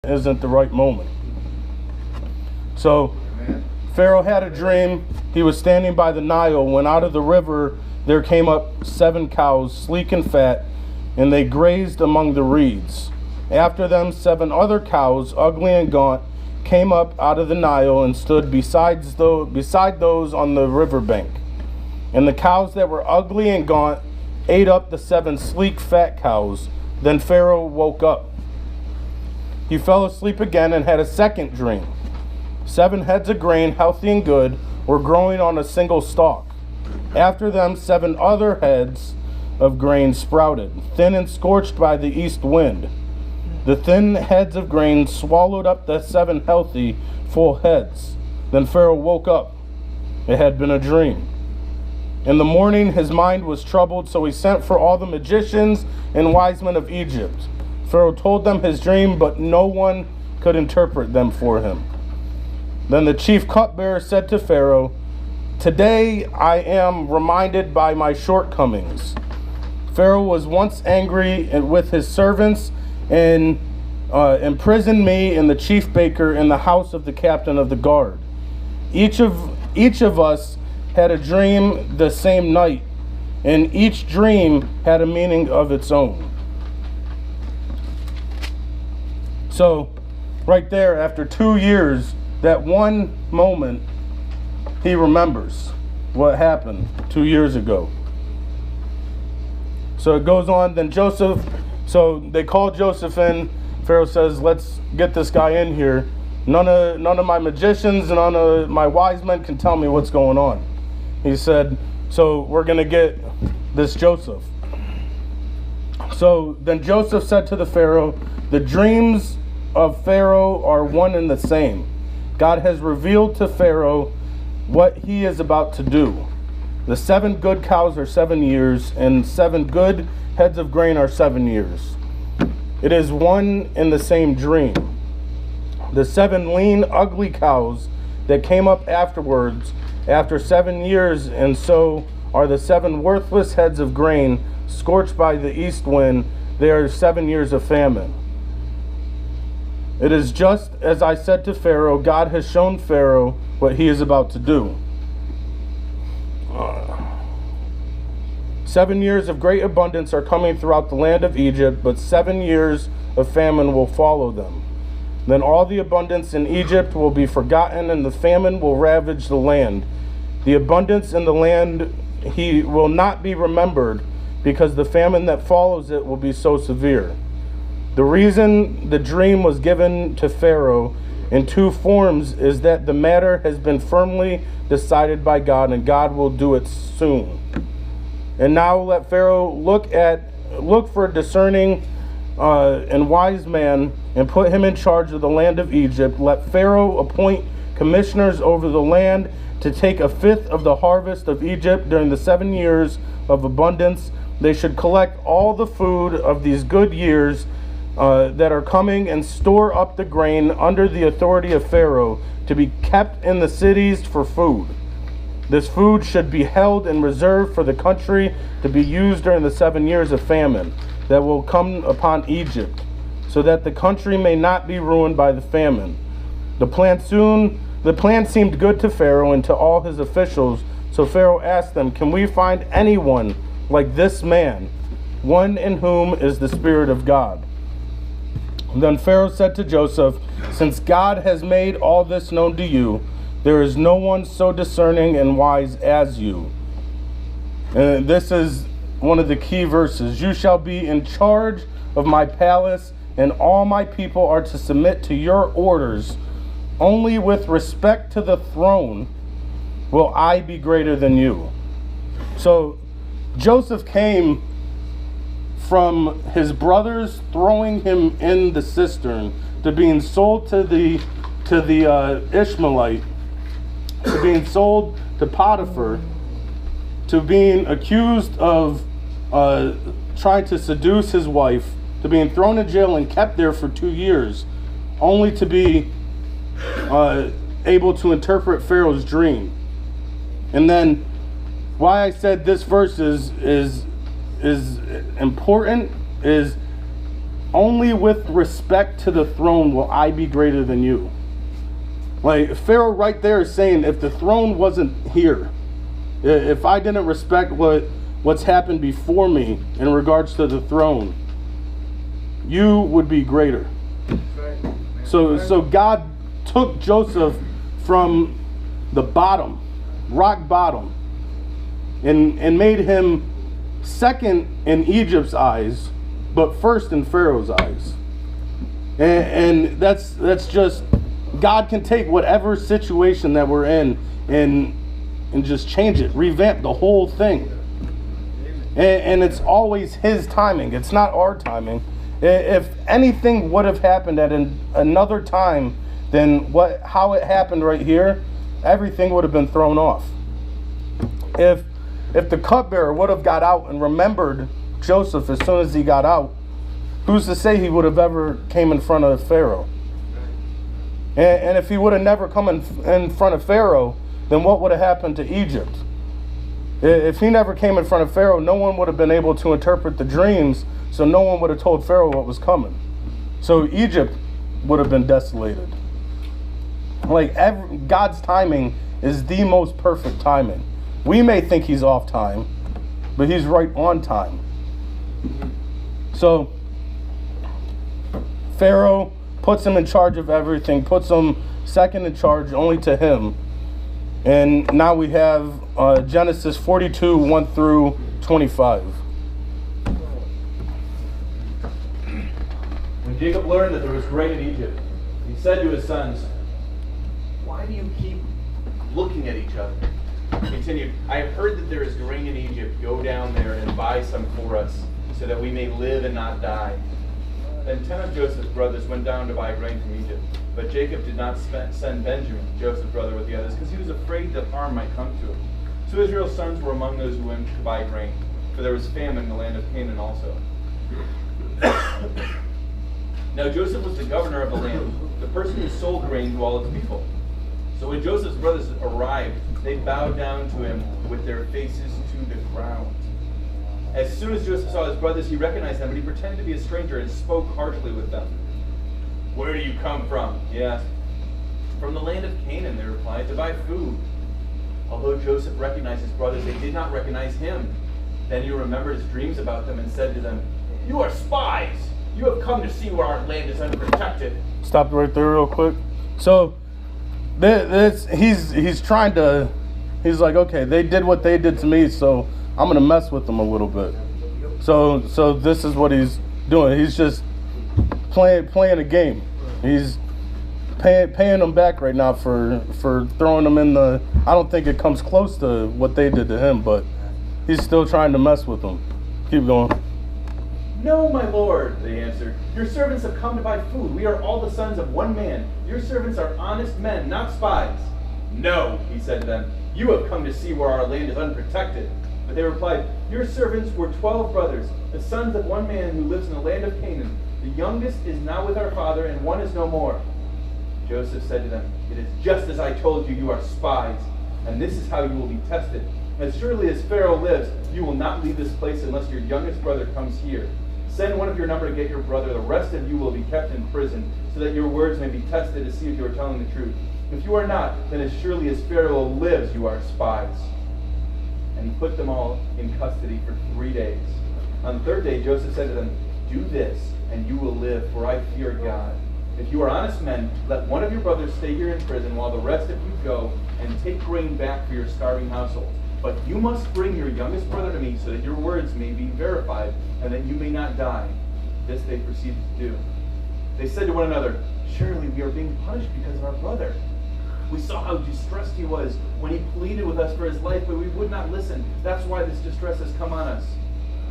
isn't the right moment. So Pharaoh had a dream. He was standing by the Nile when out of the river there came up 7 cows, sleek and fat, and they grazed among the reeds. After them 7 other cows, ugly and gaunt, came up out of the Nile and stood beside those on the riverbank. And the cows that were ugly and gaunt ate up the 7 sleek fat cows. Then Pharaoh woke up. He fell asleep again and had a second dream. 7 heads of grain, healthy and good, were growing on a single stalk. After them 7 other heads of grain sprouted, thin and scorched by the east wind. The thin heads of grain swallowed up the 7 healthy, full heads. Then Pharaoh woke up. It had been a dream. In the morning his mind was troubled, so he sent for all the magicians and wise men of Egypt. Pharaoh told them his dream, but no one could interpret them for him. Then the chief cupbearer said to Pharaoh, "Today I am reminded by my shortcomings." Pharaoh was once angry with his servants and imprisoned me and the chief baker in the house of the captain of the guard. Each of us had a dream the same night, and each dream had a meaning of its own. So, right there, after 2 years, that one moment, he remembers what happened 2 years ago. So it goes on, then Joseph, so they call Joseph in. Pharaoh says, "Let's get this guy in here. None of my magicians and none of my wise men can tell me what's going on." He said, "So we're going to get this Joseph." So then Joseph said to the Pharaoh, "The dreams of Pharaoh are one and the same. God has revealed to Pharaoh what he is about to do. The 7 good cows are 7 years, and 7 good heads of grain are 7 years. It is one and the same dream. The 7 lean, ugly cows that came up afterwards, after 7 years, and so are the 7 worthless heads of grain scorched by the east wind. They are 7 years of famine. It is just as I said to Pharaoh. God has shown Pharaoh what he is about to do. 7 years of great abundance are coming throughout the land of Egypt, but 7 years of famine will follow them. Then all the abundance in Egypt will be forgotten, and the famine will ravage the land. The abundance in the land he will not be remembered, because the famine that follows it will be so severe. The reason the dream was given to Pharaoh in 2 forms is that the matter has been firmly decided by God, and God will do it soon. And now let Pharaoh look for a discerning and wise man and put him in charge of the land of Egypt. Let Pharaoh appoint commissioners over the land to take 1/5 of the harvest of Egypt during the 7 years of abundance. They should collect all the food of these good years that are coming and store up the grain under the authority of Pharaoh to be kept in the cities for food. This food should be held in reserve for the country to be used during the 7 years of famine that will come upon Egypt, so that the country may not be ruined by the famine. The plan seemed good to Pharaoh and to all his officials, so Pharaoh asked them, "Can we find anyone like this man, one in whom is the Spirit of God?" Then Pharaoh said to Joseph, "Since God has made all this known to you, there is no one so discerning and wise as you." And this is one of the key verses. "You shall be in charge of my palace, and all my people are to submit to your orders. Only with respect to the throne will I be greater than you." So Joseph came from his brothers throwing him in the cistern to being sold to the Ishmaelite, to being sold to Potiphar, to being accused of trying to seduce his wife, to being thrown in jail and kept there for 2 years, only to be able to interpret Pharaoh's dream. And then why I said this verse is important is only with respect to the throne will I be greater than you. Like, Pharaoh right there is saying, if the throne wasn't here, if I didn't respect what's happened before me in regards to the throne, you would be greater. So God took Joseph from the bottom, rock bottom, and made him second in Egypt's eyes, but first in Pharaoh's eyes. And that's just, God can take whatever situation that we're in and just change it, revamp the whole thing. And it's always his timing. It's not our timing. If anything would have happened at another time than how it happened right here, everything would have been thrown off. If the cupbearer would have got out and remembered Joseph as soon as he got out, who's to say he would have ever came in front of Pharaoh? And if he would have never come in front of Pharaoh, then what would have happened to Egypt? If he never came in front of Pharaoh, no one would have been able to interpret the dreams, so no one would have told Pharaoh what was coming. So Egypt would have been desolated. Like, God's timing is the most perfect timing. We may think he's off time, but he's right on time. So Pharaoh puts him in charge of everything, puts him second in charge only to him. And now we have Genesis 42, 1 through 25. When Jacob learned that there was grain in Egypt, he said to his sons, "Why do you keep looking at each other?" He continued, "I have heard that there is grain in Egypt. Go down there and buy some for us, so that we may live and not die." Then 10 of Joseph's brothers went down to buy grain from Egypt. But Jacob did not send Benjamin, Joseph's brother, with the others, because he was afraid that harm might come to him. So Israel's sons were among those who went to buy grain, for there was famine in the land of Canaan also. Now Joseph was the governor of the land, the person who sold grain to all its people. So when Joseph's brothers arrived, they bowed down to him with their faces to the ground. As soon as Joseph saw his brothers, he recognized them, but he pretended to be a stranger and spoke harshly with them. "Where do you come from?" he asked. "From the land of Canaan," they replied, "to buy food." Although Joseph recognized his brothers, they did not recognize him. Then he remembered his dreams about them and said to them, "You are spies! You have come to see where our land is unprotected." Stop right there real quick. So he's trying to, he's like, okay, they did what they did to me, so I'm going to mess with them a little bit. So this is what he's doing. He's just playing a game. He's paying them back right now for throwing them in the, I don't think it comes close to what they did to him, but he's still trying to mess with them. Keep going. "No, my lord," they answered. "Your servants have come to buy food. We are all the sons of one man. Your servants are honest men, not spies." "No," he said to them, "you have come to see where our land is unprotected." But they replied, "Your servants were 12 brothers, the sons of one man who lives in the land of Canaan. The youngest is now with our father, and one is no more." Joseph said to them, "It is just as I told you, you are spies, and this is how you will be tested. As surely as Pharaoh lives, you will not leave this place unless your youngest brother comes here. Send one of your number to get your brother. The rest of you will be kept in prison, so that your words may be tested to see if you are telling the truth. If you are not, then as surely as Pharaoh lives, you are spies." And he put them all in custody for 3 days. On the third day, Joseph said to them, "Do this, and you will live, for I fear God. If you are honest men, let one of your brothers stay here in prison, while the rest of you go and take grain back for your starving household. But you must bring your youngest brother to me, so that your words may be verified, and that you may not die." This they proceeded to do. They said to one another, "Surely we are being punished because of our brother. We saw how distressed he was when he pleaded with us for his life, but we would not listen. That's why this distress has come on us."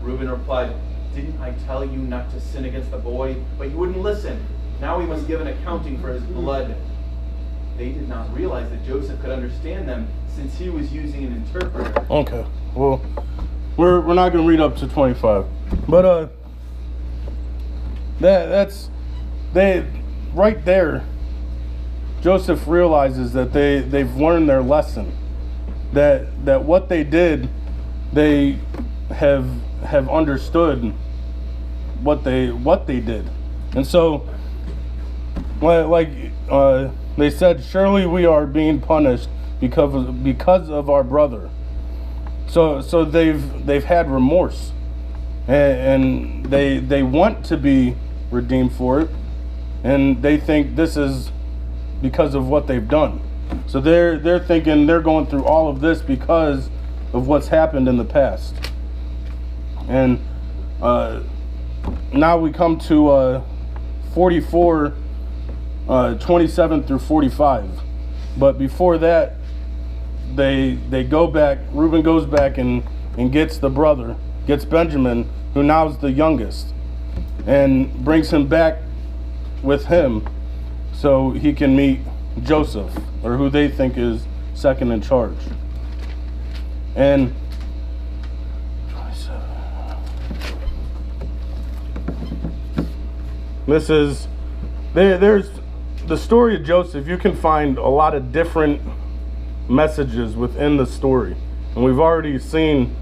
Reuben replied, "Didn't I tell you not to sin against the boy? But you wouldn't listen. Now we must give an accounting for his blood." They did not realize that Joseph could understand them, since he was using an interpreter. Okay, well, we're not going to read up to 25, but that's they right there. Joseph realizes that they've learned their lesson, that what they did, they have understood what they did. And so, they said, surely we are being punished because of our brother. So they've had remorse, and they want to be redeemed for it, and they think this is because of what they've done. So they're thinking they're going through all of this because of what's happened in the past. And now we come to 44, 27 through 45. But before that, they go back. Reuben goes back and gets the brother, gets Benjamin, who now is the youngest, and brings him back with him so he can meet Joseph, or who they think is second in charge. And 27. This is there's the story of Joseph. You can find a lot of different messages within the story, and we've already seen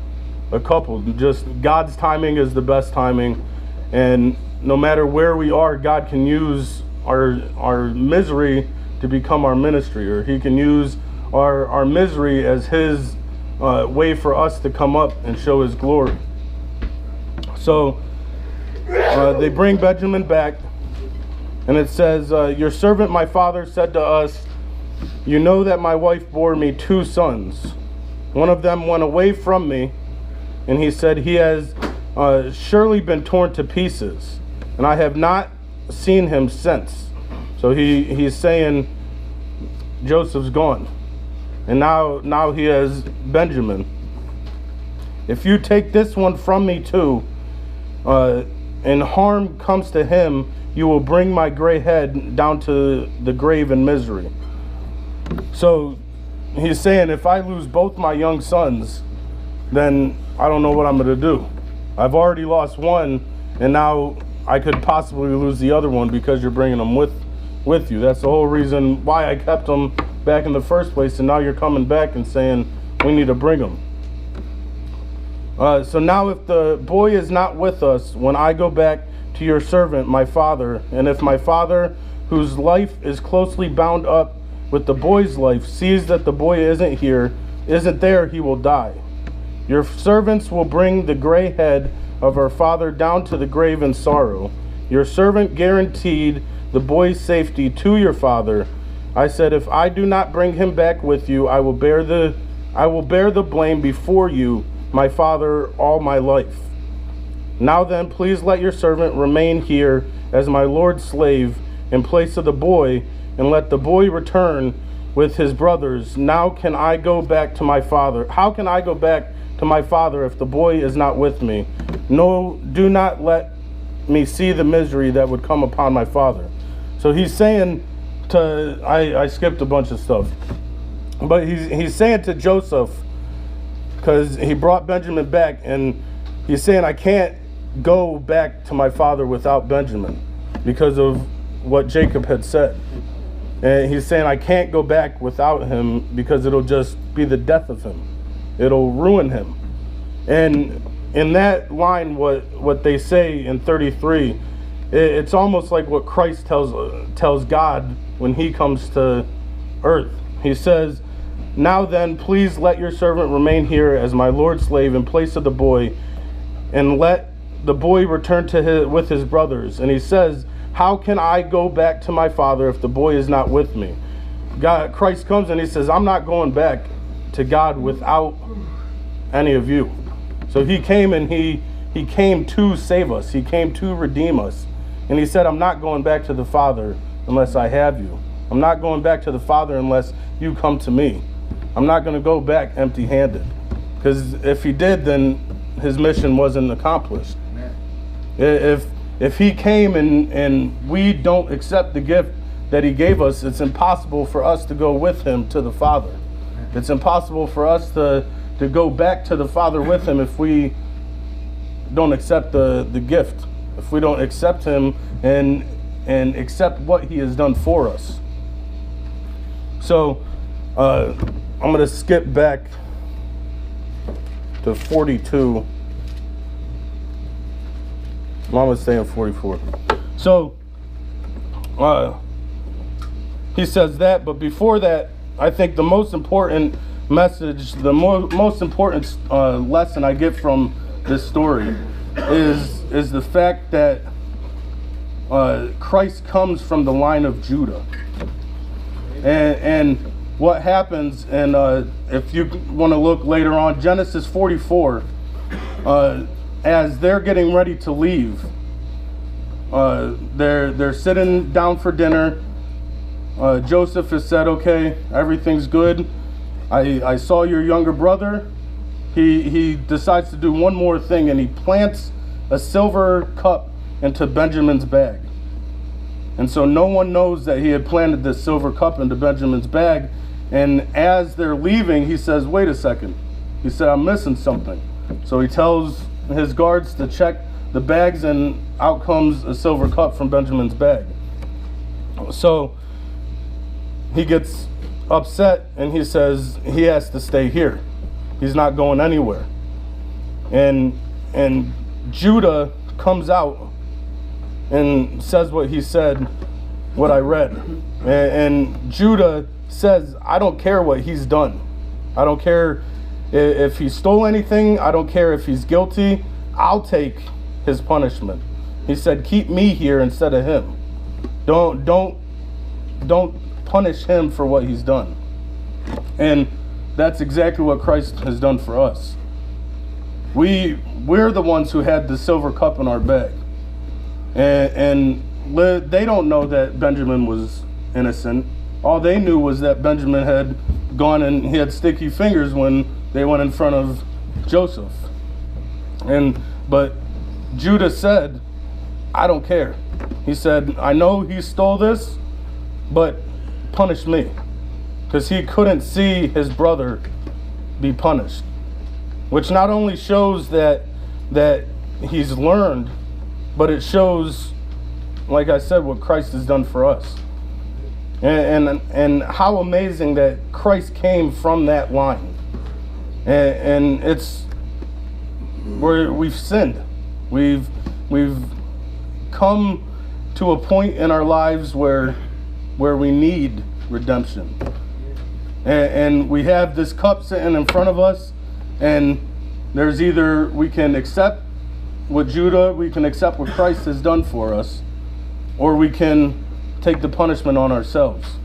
a couple. Just God's timing is the best timing, and no matter where we are, God can use our misery to become our ministry, or he can use our misery as his way for us to come up and show his glory. So they bring Benjamin back, and it says, your servant my father said to us, you know that my wife bore me 2 sons. One of them went away from me, and he said, he has surely been torn to pieces, and I have not seen him since. So he's saying Joseph's gone, and now he has Benjamin. If you take this one from me too, and harm comes to him, you will bring my gray head down to the grave in misery. So he's saying, if I lose both my young sons, then I don't know what I'm going to do. I've already lost one, and now I could possibly lose the other one because you're bringing them with you. That's the whole reason why I kept them back in the first place, and now you're coming back and saying we need to bring them. So now if the boy is not with us when I go back to your servant my father, and if my father, whose life is closely bound up with the boy's life, sees that the boy isn't there, he will die. Your servants will bring the gray head of our father down to the grave in sorrow. Your servant guaranteed the boy's safety to your father. I said, if I do not bring him back with you, I will bear the blame before you, my father, all my life. Now then, please let your servant remain here as my lord's slave in place of the boy, and let the boy return with his brothers. Now can I go back to my father? How can I go back to my father if the boy is not with me? No, do not let me see the misery that would come upon my father. So he's saying to, I skipped a bunch of stuff, but he's saying to Joseph, because he brought Benjamin back, and he's saying, I can't go back to my father without Benjamin because of what Jacob had said. And he's saying, I can't go back without him because it'll just be the death of him. It'll ruin him. And in that line, what they say in 33, it's almost like what Christ tells God when he comes to earth. He says, now then, please let your servant remain here as my Lord's slave in place of the boy, and let the boy return with his brothers. And he says, how can I go back to my father if the boy is not with me? Christ comes and he says, I'm not going back to God without any of you. So he came, and he came to save us. He came to redeem us. And he said, I'm not going back to the Father unless I have you. I'm not going back to the Father unless you come to me. I'm not going to go back empty-handed. Because if he did, then his mission wasn't accomplished. Amen. If he came and we don't accept the gift that he gave us, it's impossible for us to go with him to the Father. It's impossible for us to go back to the Father with him if we don't accept the gift, if we don't accept him and accept what he has done for us. So I'm going to skip back to 42. Mom was saying 44. So, he says that, but before that, I think the most important message, the most important lesson I get from this story is the fact that Christ comes from the line of Judah. And what happens, and if you want to look later on, Genesis 44, as they're getting ready to leave, they're sitting down for dinner. Joseph has said, okay, everything's good. I saw your younger brother. He decides to do one more thing, and he plants a silver cup into Benjamin's bag. And so no one knows that he had planted this silver cup into Benjamin's bag. And as they're leaving, he says, wait a second. He said, I'm missing something. So he tells his guards to check the bags, and out comes a silver cup from Benjamin's bag. So he gets upset, and he says he has to stay here. He's not going anywhere. And Judah comes out and says what he said, what I read. And Judah says, I don't care what he's done. I don't care if he stole anything. I don't care if he's guilty. I'll take his punishment. He said, keep me here instead of him. Don't punish him for what he's done. And that's exactly what Christ has done for us. We're the ones who had the silver cup in our bag. And they don't know that Benjamin was innocent. All they knew was that Benjamin had gone and he had sticky fingers when they went in front of Joseph. But Judah said, I don't care. He said, I know he stole this, but punish me. Because he couldn't see his brother be punished. Which not only shows that he's learned, but it shows, like I said, what Christ has done for us. And how amazing that Christ came from that line. And we've sinned. We've come to a point in our lives where we need redemption. And we have this cup sitting in front of us, and there's either we can accept what Judah, we can accept what Christ has done for us, or we can take the punishment on ourselves.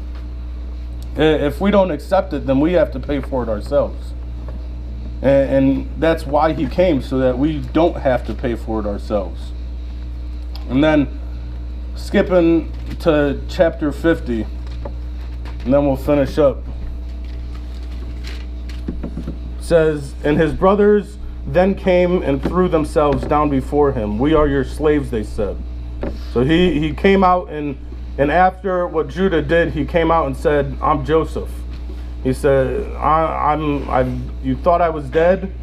If we don't accept it, then we have to pay for it ourselves. And that's why he came, so that we don't have to pay for it ourselves. And then skipping to chapter 50, and then we'll finish up. It says, and his brothers then came and threw themselves down before him. We are your slaves, they said. So he came out, and after what Judah did, he came out and said, I'm Joseph. He said, you thought I was dead?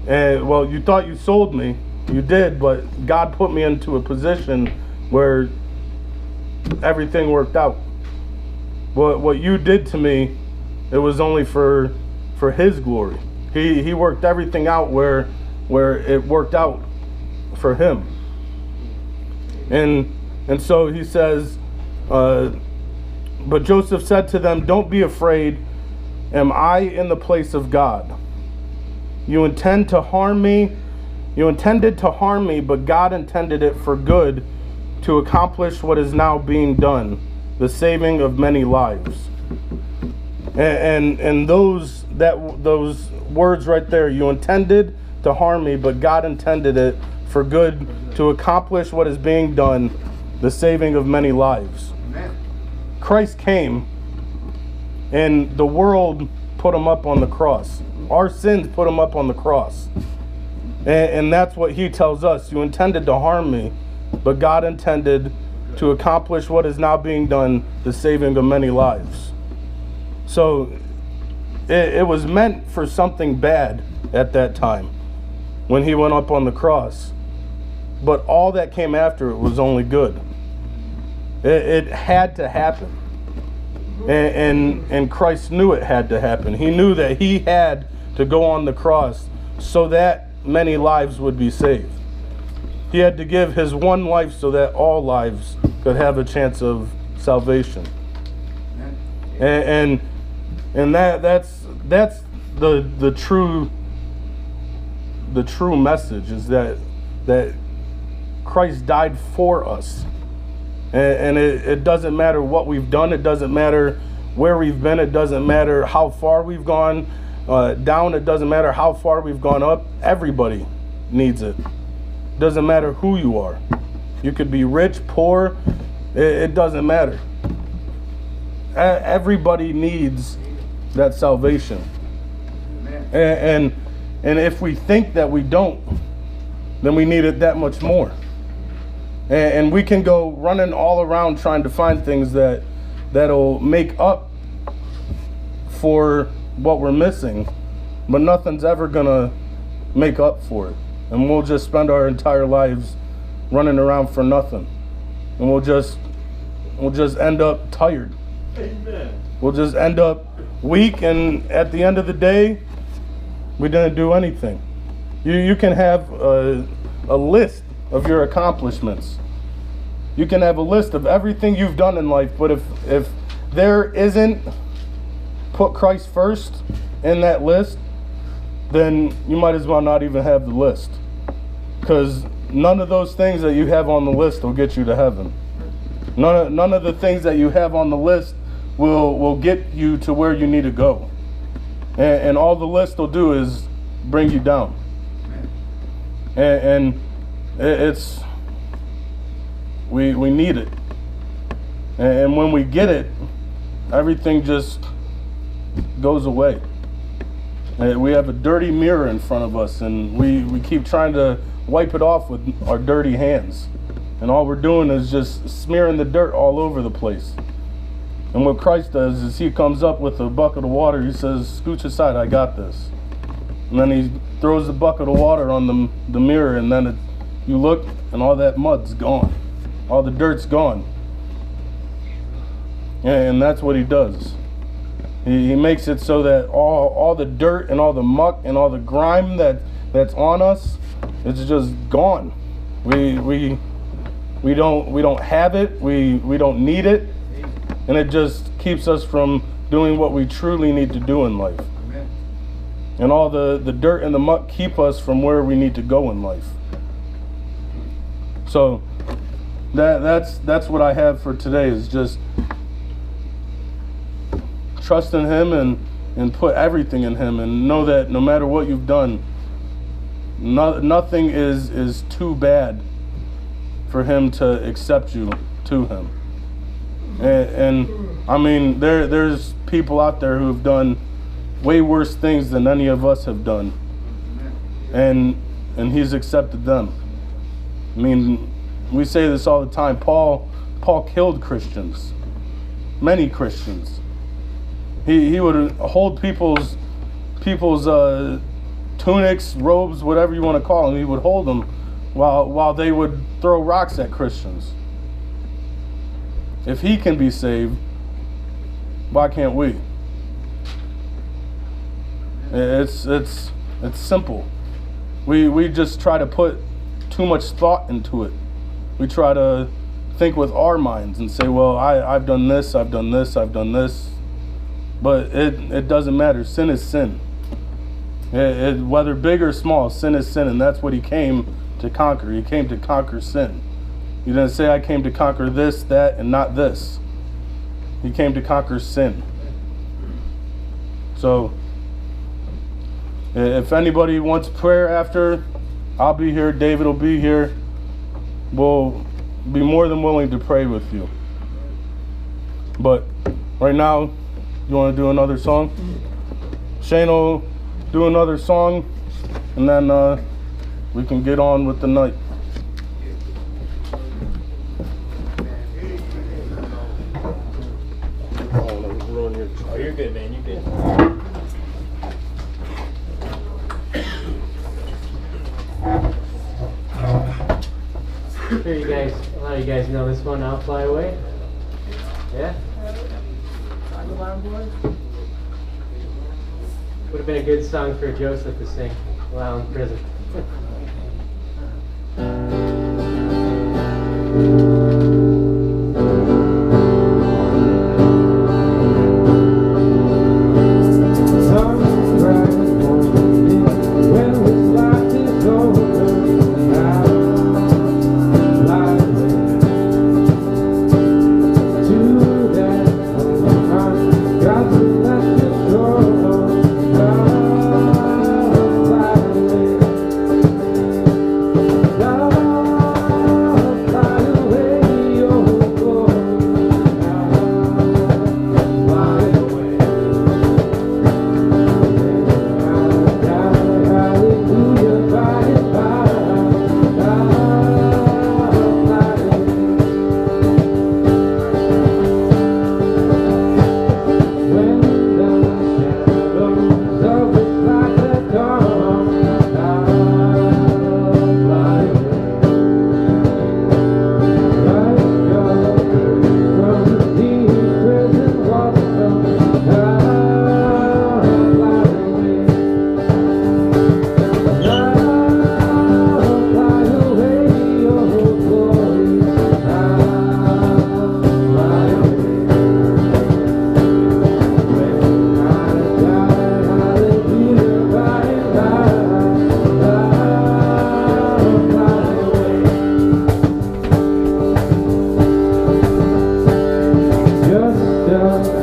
Well, you thought you sold me. You did, but God put me into a position where everything worked out. What you did to me, it was only for his glory. He worked everything out where it worked out for him. And so he says, but Joseph said to them, don't be afraid. Am I in the place of God? You intended to harm me, but God intended it for good, to accomplish what is now being done, the saving of many lives. And those words right there, you intended to harm me, but God intended it for good, to accomplish what is being done, the saving of many lives. Amen. Christ came, and the world put him up on the cross. Our sins put him up on the cross. And that's what he tells us. You intended to harm me, but God intended to accomplish what is now being done, the saving of many lives. So it was meant for something bad at that time when he went up on the cross. But all that came after it was only good. It had to happen. And Christ knew it had to happen. He knew that he had to go on the cross so that many lives would be saved. He had to give his one life so that all lives could have a chance of salvation. And that's the true message, is that Christ died for us. And it doesn't matter what we've done. It doesn't matter where we've been. It doesn't matter how far we've gone down. It doesn't matter how far we've gone up. Everybody needs it. Doesn't matter who you are. You could be rich, poor. It doesn't matter. Everybody needs that salvation. And if we think that we don't, then we need it that much more. And we can go running all around trying to find things that'll make up for what we're missing, but nothing's ever gonna make up for it. And we'll just spend our entire lives running around for nothing. And we'll just end up tired. Amen. We'll just end up weak, and at the end of the day, we didn't do anything. You can have a list of your accomplishments. You can have a list of everything you've done in life, but if there isn't put Christ first in that list, then you might as well not even have the list. Because none of those things that you have on the list will get you to heaven. None of the things that you have on the list will get you to where you need to go. And all the list will do is bring you down. And it's we need it. And when we get it, everything just goes away. We have a dirty mirror in front of us, and we keep trying to wipe it off with our dirty hands. And all we're doing is just smearing the dirt all over the place. And what Christ does is he comes up with a bucket of water. He says, "Scooch aside, I got this." And then he throws the bucket of water on the mirror, and then you look, and all that mud's gone. All the dirt's gone. And that's what he does. He makes it so that all the dirt and all the muck and all the grime that's on us, it's just gone. We don't have it. We don't need it, and it just keeps us from doing what we truly need to do in life. Amen. And all the dirt and the muck keep us from where we need to go in life. So that's what I have for today, is just trust in him and put everything in him, and know that no matter what you've done, nothing is too bad for him to accept you to him. And I mean, there's people out there who have done way worse things than any of us have done, and he's accepted them. I mean, we say this all the time. Paul killed Christians, many Christians. He would hold people's tunics, robes, whatever you want to call them. He would hold them while they would throw rocks at Christians. If he can be saved, why can't we? It's simple. We just try to put too much thought into it. We try to think with our minds and say, well, I've done this, I've done this, I've done this. But it doesn't matter. Sin is sin. Whether big or small, sin is sin, and that's what he came to conquer. He came to conquer sin. He didn't say, I came to conquer this, that, and not this. He came to conquer sin. So, if anybody wants prayer after, I'll be here. David will be here. We'll be more than willing to pray with you. But right now, you want to do another song? Shane will do another song, and then we can get on with the night. Oh, you're good, man. You're good. Sure, you guys, a lot of you guys know this one, I'll Fly Away. Yeah? Would have been a good song for Joseph to sing while in prison. Amen.